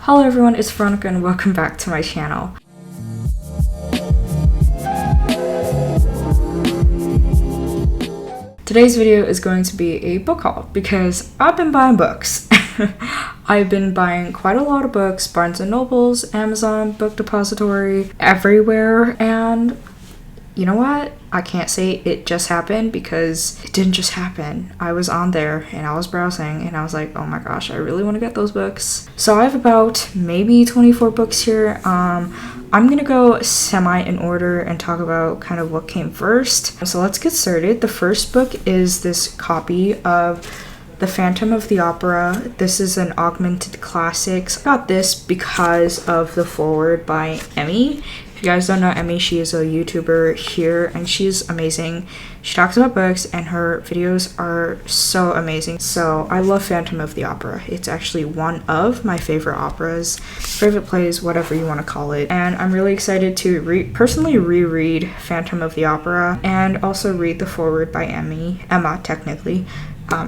Hello everyone, it's Veronica and welcome back to my channel. Today's video is going to be a book haul because I've been buying books. I've been buying quite a lot of books, Barnes & Nobles, Amazon, Book Depository, everywhere, and you know what? I can't say it just happened because it didn't just happen. I was on there and I was browsing and I was like, oh my gosh, I really want to get those books. So I have about maybe 24 books here. I'm gonna go semi in order and talk about kind of what came first. So let's get started. The first book is this copy of The Phantom of the Opera. This is an augmented classics. I got this because of the foreword by Emmy. If you guys don't know Emmy, she is a YouTuber here and she's amazing. She talks about books and her videos are so amazing. So I love Phantom of the Opera. It's actually one of my favorite operas, favorite plays, whatever you want to call it. And I'm really excited to personally reread Phantom of the Opera and also read the foreword by Emma technically.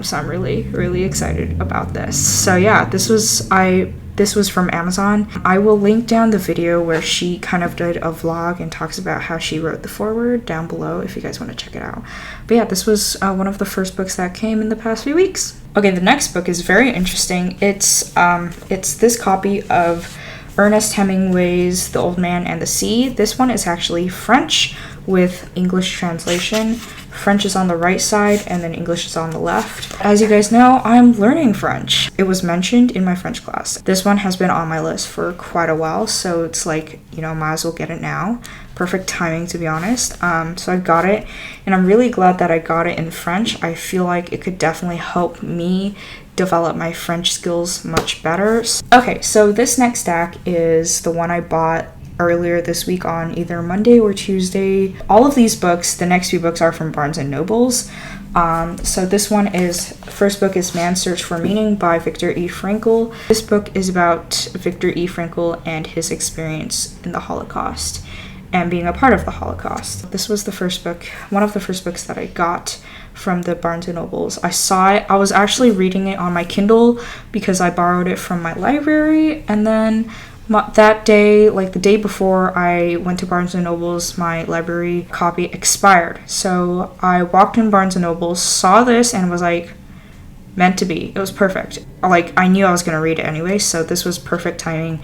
So I'm really excited about this. So yeah, this was from Amazon. I will link down the video where she kind of did a vlog and talks about how she wrote the foreword down below if you guys want to check it out. But yeah, this was one of the first books that came in the past few weeks. Okay, the next book is very interesting. It's this copy of Ernest Hemingway's The Old Man and the Sea. This one is actually French with English translation. French is on the right side and then English is on the left. As you guys know, I'm learning French. It was mentioned in my French class. This one has been on my list for quite a while, so it's like, you know, might as well get it now. Perfect timing, to be honest. So I got it and I'm really glad that I got it in French. I feel like it could definitely help me develop my French skills much better. Okay, so this next stack is the one I bought earlier this week on either Monday or Tuesday. All of these books, the next few books are from Barnes & Nobles. So this one first book is Man's Search for Meaning by Viktor E. Frankel. This book is about Viktor E. Frankel and his experience in the Holocaust and being a part of the Holocaust. This was the first book, one of the first books that I got from the Barnes & Nobles. I saw it, I was actually reading it on my Kindle because I borrowed it from my library, and then that day, like the day before I went to Barnes & Nobles, my library copy expired. So I walked in Barnes & Nobles, saw this, and was like, meant to be. It was perfect. Like, I knew I was going to read it anyway, so this was perfect timing.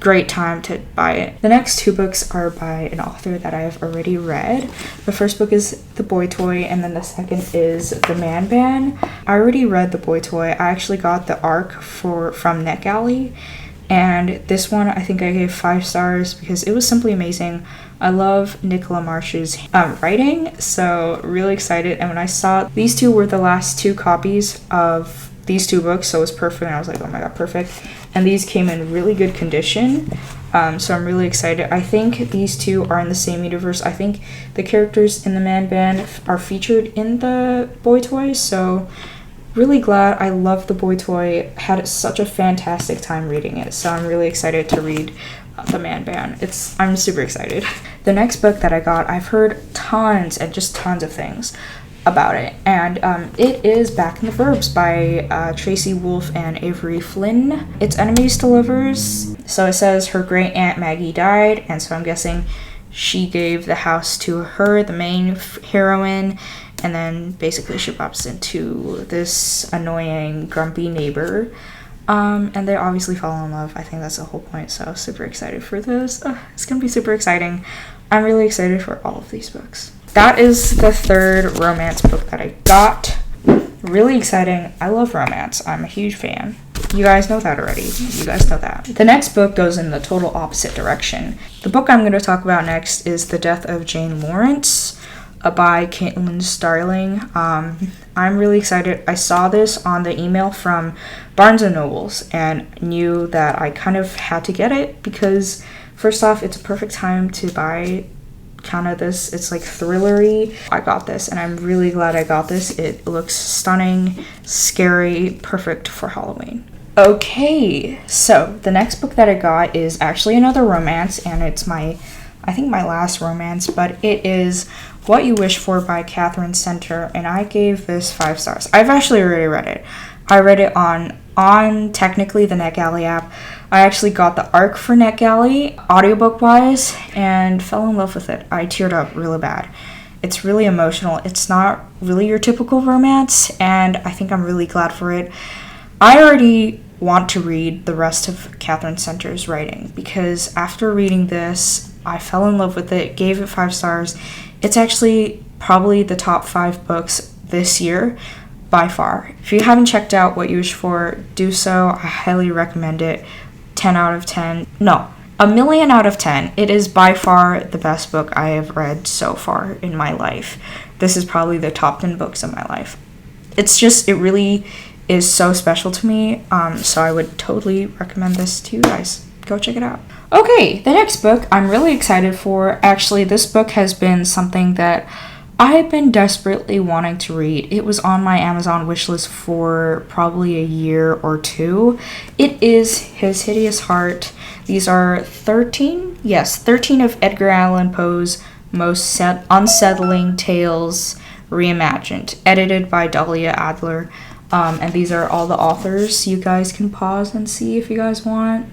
Great time to buy it. The next two books are by an author that I have already read. The first book is The Boy Toy, and then the second is The Man Band. I already read The Boy Toy. I actually got the ARC from NetGalley. And this one, I think I gave 5 stars because it was simply amazing. I love Nicola Marsh's writing, so really excited. And when I saw these two were the last 2 copies of these 2 books, so it was perfect. And I was like, oh my god, perfect. And these came in really good condition, so I'm really excited. I think these 2 are in the same universe. I think the characters in The Man Band are featured in The Boy Toy, so really glad. I love The Boy Toy. Had such a fantastic time reading it, so I'm really excited to read The Man Band. I'm super excited. The next book that I got, I've heard tons of things about it, and it is Back in the Burbs by Tracy Wolff and Avery Flynn. It's enemies to lovers. So it says her great aunt Maggie died, and so I'm guessing she gave the house to her, the main heroine, and then basically she bumps into this annoying, grumpy neighbor. And they obviously fall in love. I think that's the whole point, so super excited for this. It's gonna be super exciting. I'm really excited for all of these books. That is the third romance book that I got. Really exciting. I love romance. I'm a huge fan. You guys know that already. You guys know that. The next book goes in the total opposite direction. The book I'm going to talk about next is The Death of Jane Lawrence by Caitlin Starling. I'm really excited. I saw this on the email from Barnes & Nobles and knew that I kind of had to get it because first off, it's a perfect time to buy kind of this. It's like thrillery. I got this and I'm really glad I got this. It looks stunning, scary, perfect for Halloween. Okay, so the next book that I got is actually another romance, and it's I think my last romance, but it is What You Wish For by Catherine Center, and I gave this 5 stars. I've actually already read it. I read it on technically the NetGalley app. I actually got the ARC for NetGalley, audiobook-wise, and fell in love with it. I teared up really bad. It's really emotional. It's not really your typical romance, and I think I'm really glad for it. I already want to read the rest of Catherine Center's writing, because after reading this, I fell in love with it, gave it 5 stars. It's actually probably the top 5 books this year, by far. If you haven't checked out What You Wish For, do so. I highly recommend it. 10 out of 10. No, a million out of 10. It is by far the best book I have read so far in my life. This is probably the top 10 books of my life. It really is so special to me. So I would totally recommend this to you guys. Go check it out. Okay, the next book I'm really excited for. Actually, this book has been something that I've been desperately wanting to read. It was on my Amazon wishlist for probably a year or 2. It is His Hideous Heart. These are 13 of Edgar Allan Poe's most unsettling tales reimagined, edited by Daria Adler. And these are all the authors. You guys can pause and see if you guys want.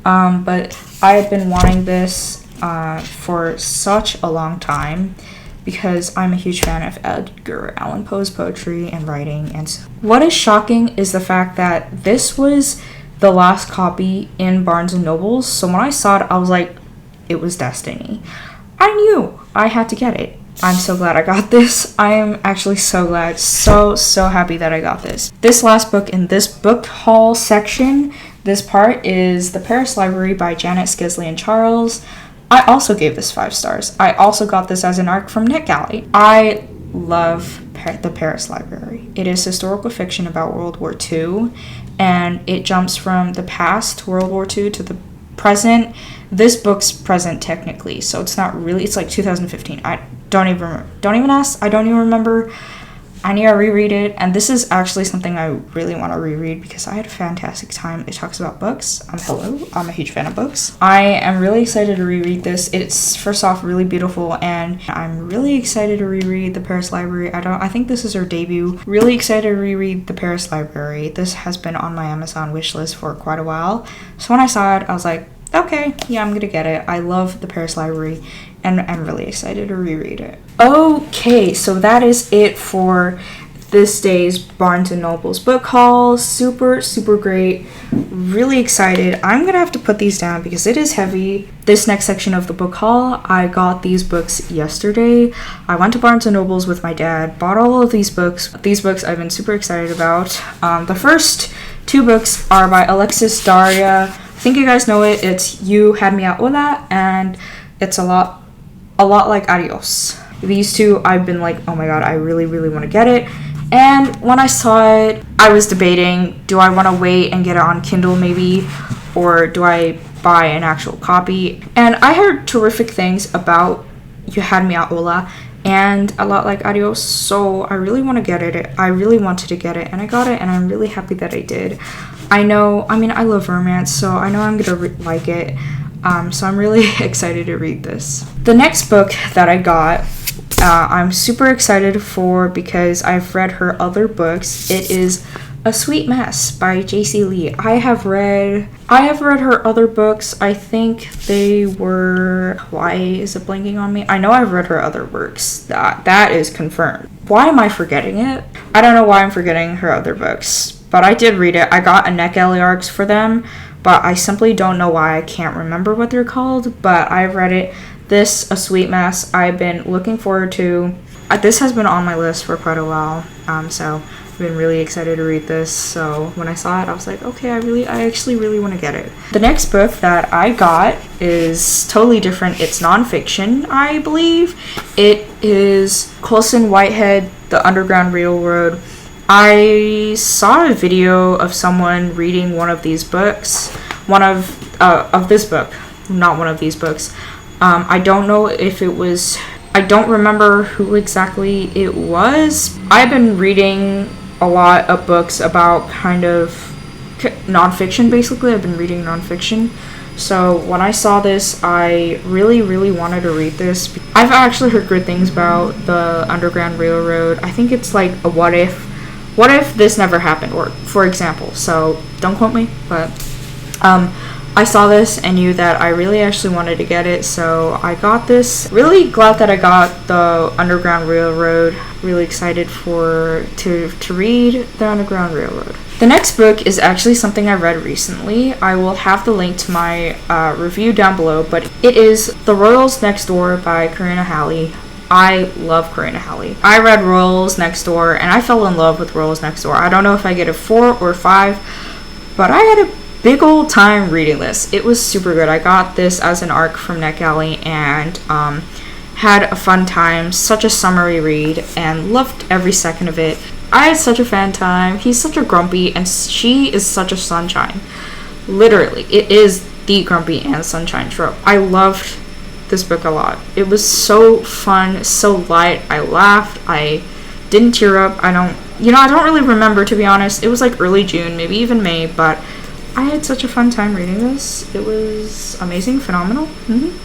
But I have been wanting this for such a long time, because I'm a huge fan of Edgar Allan Poe's poetry and writing. And what is shocking is the fact that this was the last copy in Barnes & Noble. So when I saw it, I was like, it was destiny. I knew I had to get it. I'm so glad I got this. I am actually so glad, so happy that I got this. This last book in this book haul section, this part is The Paris Library by Janet, Skisly, and Charles. I also gave this 5 stars. I also got this as an ARC from NetGalley. I love The Paris Library. It is historical fiction about World War II, and it jumps from the past, World War II, to the present. This book's present technically, so it's not really, it's like 2015. I don't even ask. I don't even remember. I need to reread it, and this is actually something I really want to reread because I had a fantastic time. It talks about books. I'm a huge fan of books. I am really excited to reread this. It's, first off, really beautiful, and I'm really excited to reread The Paris Library. I think this is her debut. Really excited to reread The Paris Library. This has been on my Amazon wishlist for quite a while, so when I saw it, I was like, okay, yeah, I'm gonna get it. I love The Paris Library, and I'm really excited to reread it. Okay, so that is it for this day's Barnes & Noble's book haul. Super great. Really excited. I'm gonna have to put these down because it is heavy. This next section of the book haul, I got these books yesterday. I went to Barnes & Noble's with my dad, bought all of these books. These books I've been super excited about. The first 2 books are by Alexis, Daria. I think you guys know it. It's You Had Me At Hola, and it's a lot like Adios. These 2, I've been like, oh my god, I really want to get it. And when I saw it, I was debating, do I want to wait and get it on Kindle maybe, or do I buy an actual copy? And I heard terrific things about You Had Me At Hola and a lot like Adios, so I really want to get it. I really wanted to get it, and I got it, and I'm really happy that I did. I love romance, so I know I'm gonna like it. So I'm really excited to read this. The next book that I got, I'm super excited for because I've read her other books. It is A Sweet Mess by J.C. Lee. I have read her other books. I think they were, why is it blanking on me? I know I've read her other works. That is confirmed. Why am I forgetting it? I don't know why I'm forgetting her other books, but I did read it. I got a NetGalley ARCs for them, but I simply don't know why I can't remember what they're called, but I've read it. This, A Sweet Mess, I've been looking forward to. This has been on my list for quite a while, so I've been really excited to read this. So when I saw it, I was like, okay, I actually really want to get it. The next book that I got is totally different. It's nonfiction, I believe. It is Colson, Whitehead, The Underground Railroad. I saw a video of someone reading one of these books, of this book, not one of these books. I don't know if it was, I don't remember who exactly it was. I've been reading a lot of books about kind of nonfiction, basically. I've been reading nonfiction. So when I saw this, I really wanted to read this. I've actually heard good things about The Underground Railroad. I think it's like a what if this never happened, or for example. So don't quote me, but I saw this and knew that I really actually wanted to get it, so I got this. Really glad that I got the Underground Railroad. Really excited to read the Underground Railroad. The next book is actually something I read recently. I will have the link to my review down below, but it is The Royals Next Door by Karina Halley. I love Karina Halley. I read Royals Next Door and I fell in love with Royals Next Door. I don't know if I get a 4 or 5, but I had a big old time reading this. It was super good. I got this as an ARC from NetGalley and had a fun time. Such a summery read and loved every second of it. I had such a fan time. He's such a grumpy and she is such a sunshine. Literally, it is the grumpy and sunshine trope. I loved this book a lot. It was so fun, so light. I laughed. I didn't tear up. I don't really remember, to be honest. It was like early June, maybe even May, but I had such a fun time reading this. It was amazing, phenomenal.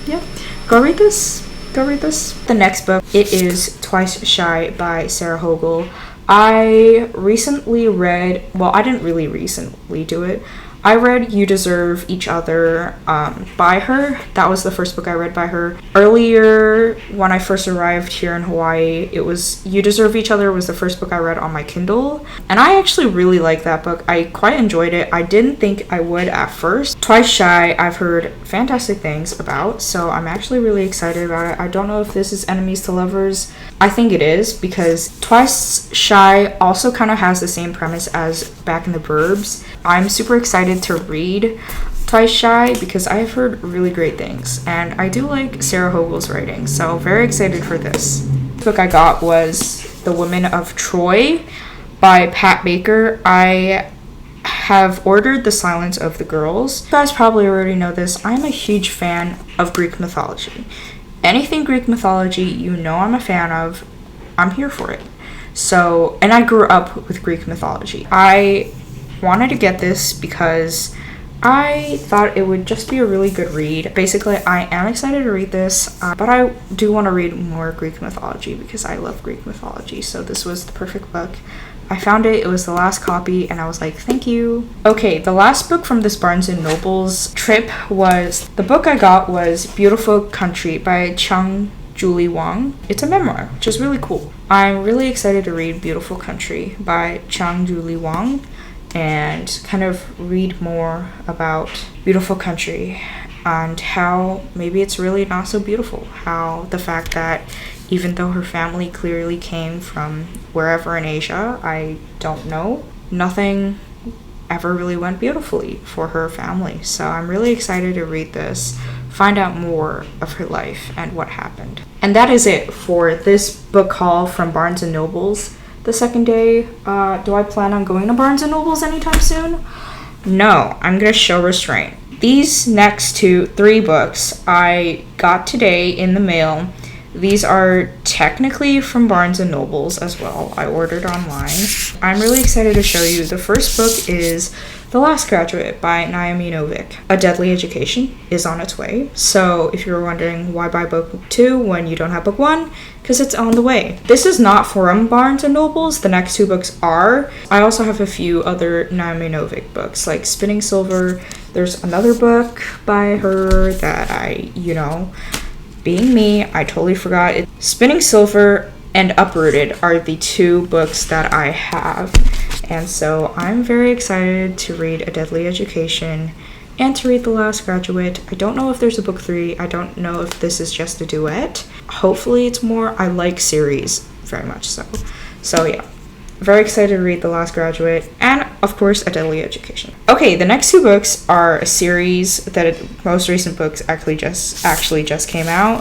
Yeah. Go read this. Go read this. The next book, it is Twice Shy by Sarah Hogel. I recently read, well, I didn't really recently do it. I read You Deserve Each Other by her. That was the first book I read by her. Earlier, when I first arrived here in Hawaii, it was You Deserve Each Other was the first book I read on my Kindle. And I actually really liked that book. I quite enjoyed it. I didn't think I would at first. Twice Shy, I've heard fantastic things about, so I'm actually really excited about it. I don't know if this is enemies to lovers. I think it is, because Twice Shy also kind of has the same premise as Back in the Burbs. I'm super excited to read Twice Shy because I've heard really great things and I do like Sarah Hogel's writing, so very excited for this. The book I got was The Women of Troy by Pat Baker. I have ordered The Silence of the Girls. You guys probably already know this. I'm a huge fan of Greek mythology. Anything Greek mythology you know I'm a fan of, I'm here for it. So, and I grew up with Greek mythology. I wanted to get this because I thought it would just be a really good read. Basically, I am excited to read this, but I do want to read more Greek mythology because I love Greek mythology, so this was the perfect book. I found it was the last copy, and I was like, thank you. Okay, the last book from this Barnes & Noble's trip was, the book I got was Beautiful Country by Chung Wong. It's a memoir, which is really cool. I'm really excited to read Beautiful Country by Chung Wong and kind of read more about Beautiful Country and how maybe it's really not so beautiful. How the fact that even though her family clearly came from wherever in Asia, I don't know, nothing ever really went beautifully for her family. So I'm really excited to read this, find out more of her life and what happened. And that is it for this book haul from Barnes & Noble's. The second day, do I plan on going to Barnes & Noble's anytime soon? No, I'm gonna show restraint. These next 3 books I got today in the mail. These are technically from Barnes & Noble's as well. I ordered online. I'm really excited to show you. The first book is The Last Graduate by Naomi Novik. A Deadly Education is on its way. So if you're wondering why buy book 2 when you don't have book 1, because it's on the way. This is not from Barnes & Noble's. The next 2 books are. I also have a few other Naomi Novik books like Spinning Silver. There's another book by her that being me, I totally forgot it. Spinning Silver and Uprooted are the 2 books that I have. And so I'm very excited to read A Deadly Education and to read The Last Graduate. I don't know if there's a book 3. I don't know if this is just a duet. Hopefully it's more. I like series very much so. So yeah. Very excited to read The Last Graduate and, of course, A Deadly Education. Okay, the next 2 books are a series that most recent books actually just came out.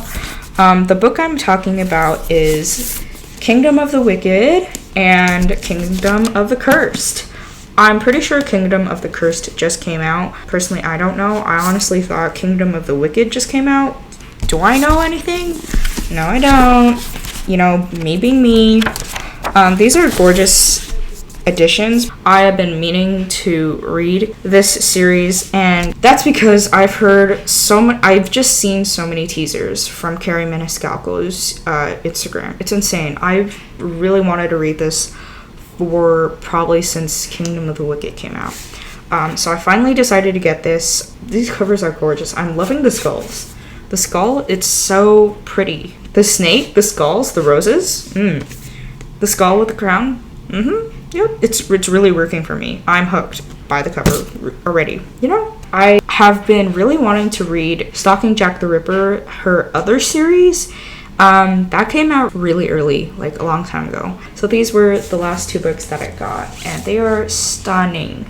The book I'm talking about is Kingdom of the Wicked and Kingdom of the Cursed. I'm pretty sure Kingdom of the Cursed just came out. Personally, I don't know. I honestly thought Kingdom of the Wicked just came out. Do I know anything? No, I don't. Me being me. These are gorgeous editions. I have been meaning to read this series, and that's because I've just seen so many teasers from Kerri Maniscalco's Instagram. It's insane. I've really wanted to read this for probably since Kingdom of the Wicked came out. So I finally decided to get this. These covers are gorgeous. I'm loving the skulls. The skull, it's so pretty. The snake, the skulls, the roses. The skull with the crown. Yep, it's really working for me. I'm hooked by the cover already. You know, I have been really wanting to read Stalking Jack the Ripper, her other series. That came out really early, like a long time ago. So these were the last 2 books that I got, and they are stunning.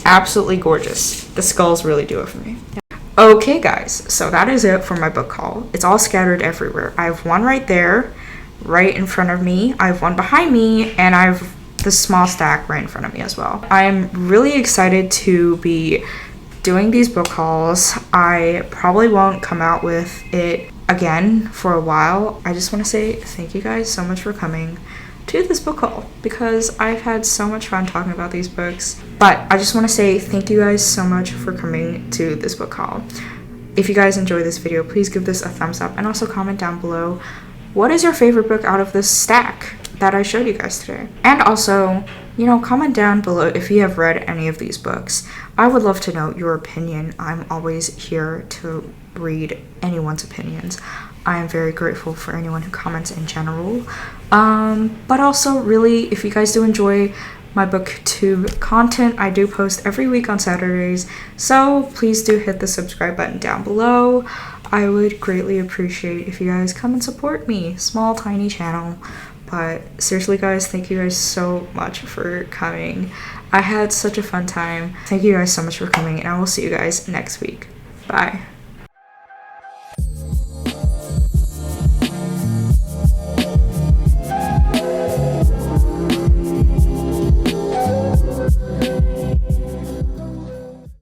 Absolutely gorgeous. The skulls really do it for me. Okay guys, so that is it for my book haul. It's all scattered everywhere. I have one right there, right in front of me. I have one behind me, and I have the small stack right in front of me as well. I'm really excited to be doing these book hauls. I probably won't come out with it again for a while. I just want to say thank you guys so much for coming to this book haul, because I've had so much fun talking about these books. But I just want to say thank you guys so much for coming to this book haul. If you guys enjoyed this video, please give this a thumbs up, and also comment down below what is your favorite book out of this stack that I showed you guys today. And also, you know, comment down below if you have read any of these books. I would love to know your opinion. I'm always here to read anyone's opinions. I am very grateful for anyone who comments in general. But also, really, if you guys do enjoy my booktube content, I do post every week on Saturdays, so please do hit the subscribe button down below. I would greatly appreciate if you guys come and support me. Small, tiny channel. But seriously guys, thank you guys so much for coming. I had such a fun time. Thank you guys so much for coming, and I will see you guys next week. Bye.